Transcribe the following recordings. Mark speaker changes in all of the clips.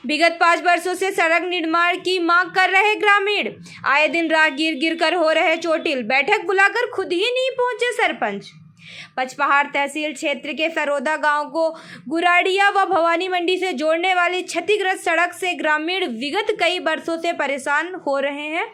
Speaker 1: विगत 5 वर्षों से सड़क निर्माण की मांग कर रहे ग्रामीण आए दिन राह गिर कर हो रहे चोटिल। बैठक बुलाकर खुद ही नहीं पहुंचे सरपंच। पचपहाड़ तहसील क्षेत्र के सरोदा गांव को गुराड़िया व भवानी मंडी से जोड़ने वाली क्षतिग्रस्त सड़क से ग्रामीण विगत कई वर्षों से परेशान हो रहे हैं।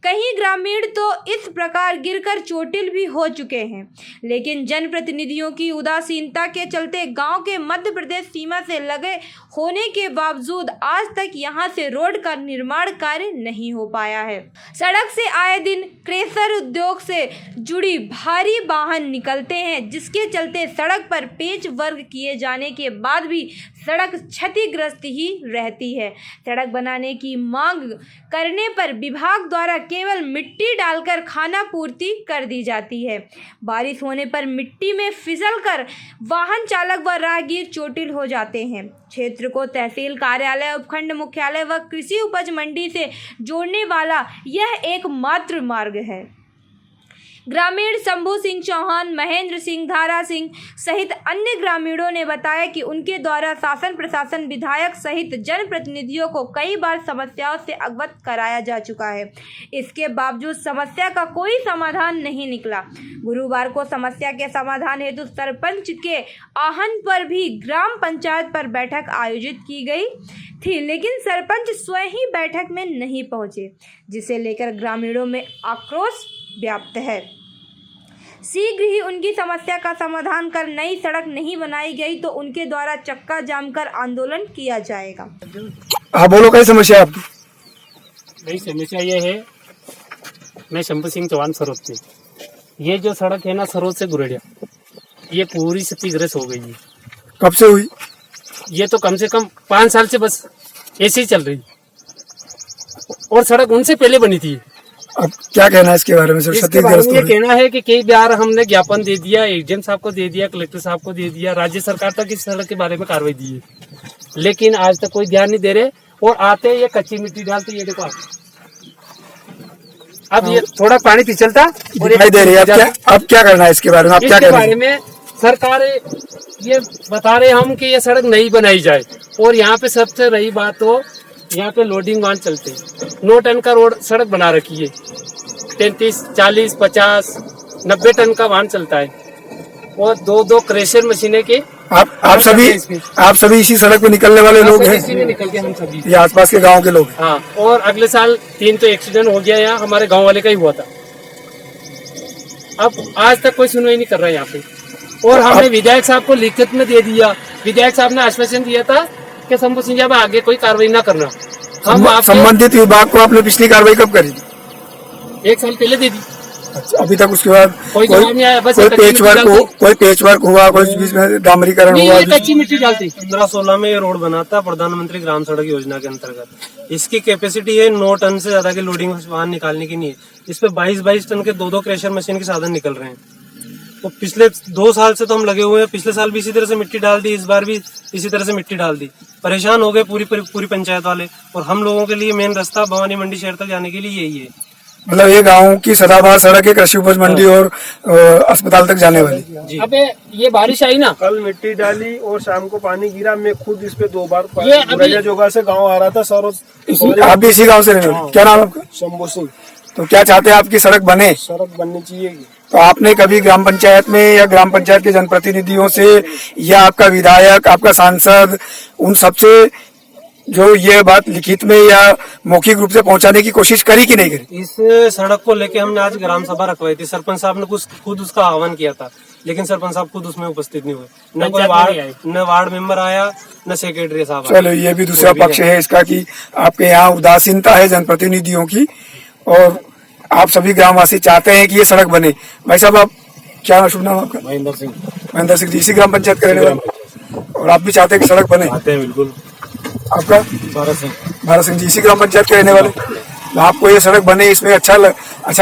Speaker 1: कई ग्रामीण तो इस प्रकार गिरकर चोटिल भी हो चुके हैं, लेकिन जनप्रतिनिधियों की उदासीनता के चलते गांव के मध्य प्रदेश सीमा से लगे होने के बावजूद आज तक यहां से रोड का निर्माण कार्य नहीं हो पाया है। सड़क से आए दिन क्रेशर उद्योग से जुड़ी भारी वाहन निकलते हैं, जिसके चलते सड़क पर पेच वर्ग किए जाने के बाद भी सड़क क्षतिग्रस्त ही रहती है। सड़क बनाने की मांग करने पर विभाग द्वारा केवल मिट्टी डालकर खाना पूर्ति कर दी जाती है। बारिश होने पर मिट्टी में फिसलकर वाहन चालक व राहगीर चोटिल हो जाते हैं। क्षेत्र को तहसील कार्यालय, उपखंड मुख्यालय व कृषि उपज मंडी से जोड़ने वाला यह एकमात्र मार्ग है। ग्रामीण शंभू सिंह चौहान, महेंद्र सिंह, धारा सिंह सहित अन्य ग्रामीणों ने बताया कि उनके द्वारा शासन प्रशासन, विधायक सहित जनप्रतिनिधियों को कई बार समस्याओं से अवगत कराया जा चुका है। इसके बावजूद समस्या का कोई समाधान नहीं निकला। गुरुवार को समस्या के समाधान हेतु सरपंच के आहवान पर भी ग्राम पंचायत पर बैठक आयोजित की गई थी, लेकिन सरपंच स्वयं ही बैठक में नहीं पहुंचे, जिसे लेकर ग्रामीणों में आक्रोश व्याप्त है। शीघ्र ही उनकी समस्या का समाधान कर नई सड़क नहीं बनाई गई तो उनके द्वारा चक्का जाम कर आंदोलन किया जाएगा।
Speaker 2: हाँ बोलो, क्या समस्या है आपकी?
Speaker 3: मेरी समस्या ये है, मैं शंभू सिंह चौहान सरोद से, ये जो सड़क है ना सरोद से गुरेडिया, ये पूरी क्षतिग्रस्त हो गई है।
Speaker 2: कब से हुई?
Speaker 3: ये तो कम से कम 5 साल से बस ऐसे ही चल रही, और सड़क उनसे पहले बनी थी।
Speaker 2: अब क्या कहना है इसके बारे में?
Speaker 3: इसके बारे में ये कहना है कि कई बार हमने ज्ञापन दे दिया, एडीएम साहब को दे दिया, कलेक्टर साहब को दे दिया, राज्य सरकार तक इस सड़क के बारे में कार्रवाई दी है, लेकिन आज तक कोई ध्यान नहीं दे रहे। और आते ये कच्ची मिट्टी डालते, ये देखो अब ये थोड़ा पानी फिसलता
Speaker 2: दिखाई दे रही है। अब क्या करना है इसके बारे में? आप क्या
Speaker 3: इसके बारे में सरकार ये बता रहे हम कि ये सड़क नहीं बनाई जाए। और यहाँ पे सबसे रही बात, तो यहाँ पे लोडिंग वाहन चलते हैं, 9 टन का रोड सड़क बना रखी है, 33, 40, 50, 90 टन का वाहन चलता है, और 2 क्रेशर मशीनें के।
Speaker 2: आप सभी इसी सड़क पे निकलने वाले लोग हैं?
Speaker 3: इसी में निकल के हम सभी,
Speaker 2: ये आसपास के गांव के लोग?
Speaker 3: हाँ, और अगले साल 3 तो एक्सीडेंट हो गया, यहाँ हमारे गाँव वाले का ही हुआ था। अब आज तक कोई सुनवाई नहीं कर रहा है यहाँ पे। और हमने विधायक साहब को लिखित में दे दिया, विधायक साहब ने आश्वासन दिया था कि शंभू सिंह साहब आगे कोई कार्रवाई ना करना। हम
Speaker 2: संबंधित विभाग को आपने पिछली कार्रवाई कब करी?
Speaker 3: 1 साल पहले दे दी।
Speaker 2: अच्छा, अभी तक उसके बाद
Speaker 3: कोई जवाब नहीं आया। बस
Speaker 2: कोई पेच वर्क हुआ, कोई बीच में डामरीकरण हुआ?
Speaker 3: कच्ची मिट्टी डालती।
Speaker 4: 15-16 में ये रोड बना था प्रधानमंत्री ग्राम सड़क योजना के अंतर्गत। इसकी कैपेसिटी है 9 टन से ज्यादा के लोडिंग वाहन निकालने की नहीं है। इस पे 22 टन के 2 क्रेशर मशीन के साधन निकल रहे हैं। तो पिछले 2 साल से तो हम लगे हुए हैं। पिछले साल भी इसी तरह से मिट्टी डाल दी, इस बार भी इसी तरह से मिट्टी डाल दी। परेशान हो गए पूरी पंचायत वाले। और हम लोगों के लिए मेन रास्ता भवानी मंडी शहर तक जाने के लिए यही है।
Speaker 2: मतलब ये गांव की सदाबहार सड़क है, कृषि उपज मंडी और अस्पताल तक जाने वाली।
Speaker 3: अबे ये बारिश आई ना,
Speaker 4: कल मिट्टी डाली और शाम को पानी गिरा। मैं खुद इस पे 2 बार जोगा से गाँव आ रहा था सरोज।
Speaker 2: आप भी इसी गाँव से रहने वाले? क्या नाम आपका?
Speaker 4: शंभू सिंह।
Speaker 2: तो क्या चाहते हैं? आपकी सड़क बने?
Speaker 4: सड़क बननी चाहिए।
Speaker 2: तो आपने कभी ग्राम पंचायत में या ग्राम पंचायत के जनप्रतिनिधियों से या आपका विधायक, आपका सांसद, उन सबसे जो ये बात लिखित में या मौखिक रूप से पहुंचाने की कोशिश करी कि नहीं करी?
Speaker 4: इस सड़क को लेके हमने आज ग्राम सभा रखवाई थी। सरपंच साहब ने खुद उसका आह्वान किया था, लेकिन सरपंच साहब खुद उसमें उपस्थित नहीं हुए। न वार्ड मेंबर आया, न सेक्रेटरी साहब।
Speaker 2: चलो, ये भी दूसरा पक्ष है इसका कि आपके यहाँ उदासीनता है जनप्रतिनिधियों की, और आप सभी ग्रामवासी चाहते हैं कि ये सड़क बने। भाई साहब, आप क्या शुभ नाम आपका? महेंद्र सिंह जी, इसी ग्राम पंचायत के रहने वाले, और आप भी चाहते हैं कि सड़क बने?
Speaker 4: आते हैं, बिल्कुल।
Speaker 2: आपका? भारत सिंह जी, इसी ग्राम पंचायत के रहने वाले। आपको ये सड़क बने, इसमें अच्छा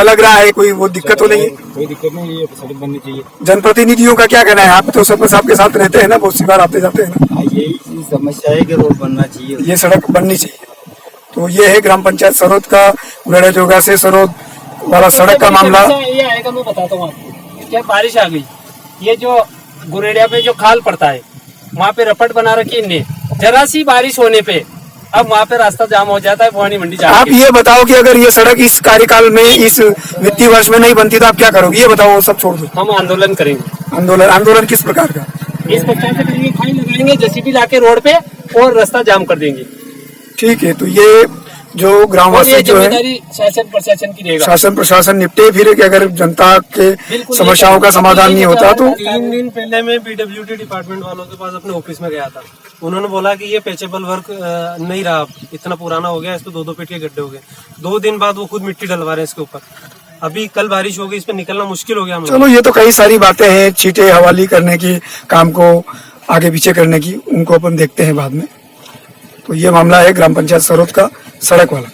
Speaker 2: लग रहा है? कोई वो दिक्कत तो नहीं है?
Speaker 4: कोई दिक्कत नहीं है, सड़क बननी चाहिए।
Speaker 2: जनप्रतिनिधियों का क्या कहना है? आप तो सरपंच साहब के साथ रहते हैं ना, बहुत सी बार आते जाते हैं ना।
Speaker 4: यही समस्या है कि रोड बनना चाहिए,
Speaker 2: ये सड़क बननी चाहिए। तो ये है ग्राम पंचायत सरोद का गुराड़िया जोगा से सरोद वाला सड़क का मामला।
Speaker 3: ये आएगा, मैं बताता हूँ आपको। क्या बारिश आ गई, ये जो गुरेड़िया पे जो खाल पड़ता है, वहाँ पे रपट बना रखी है। जरा सी बारिश होने पे अब वहाँ पे रास्ता जाम हो जाता है भवानी मंडी जाने
Speaker 2: आप
Speaker 3: के लिए।
Speaker 2: ये बताओ कि अगर ये सड़क इस कार्यकाल में इस वित्तीय वर्ष में नहीं बनती तो आप क्या करोगे, ये बताओ, वो सब छोड़ दो।
Speaker 3: हम आंदोलन करेंगे।
Speaker 2: आंदोलन किस प्रकार का?
Speaker 3: इस प्रकार से करेंगे, फाइन लगाएंगे जेसीबी लाके रोड पे और रास्ता जाम कर देंगे।
Speaker 2: ठीक है, तो ये जो
Speaker 3: और
Speaker 2: ग्रामवासी
Speaker 3: ये
Speaker 2: जो है,
Speaker 3: जिम्मेदारी शासन प्रशासन की रहेगा।
Speaker 2: शासन प्रशासन निपटे फिर कि अगर जनता के
Speaker 3: बिल्कुल,
Speaker 2: समस्याओं का समाधान नहीं होता तो
Speaker 4: 3 दिन पहले मैं पीडब्ल्यूडी डिपार्टमेंट वालों के पास अपने ऑफिस में गया था। उन्होंने बोला कि ये पेचेबल वर्क नहीं रहा, इतना पुराना हो गया, इस पे 2-2 फीट के गड्ढे हो गए। 2 दिन बाद वो खुद मिट्टी डलवा रहे हैं इसके ऊपर। अभी कल बारिश हो गई, इस पे निकलना मुश्किल हो गया हम लोग।
Speaker 2: चलो, ये तो कई सारी बातें हैं, छींटे हवाली करने की, काम को आगे पीछे करने की, उनको अपन देखते हैं बाद में। तो ये मामला है ग्राम पंचायत सरोद का सड़क वाला।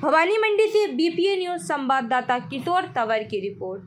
Speaker 1: भवानी मंडी से बीपीए न्यूज संवाददाता किशोर तंवर की रिपोर्ट।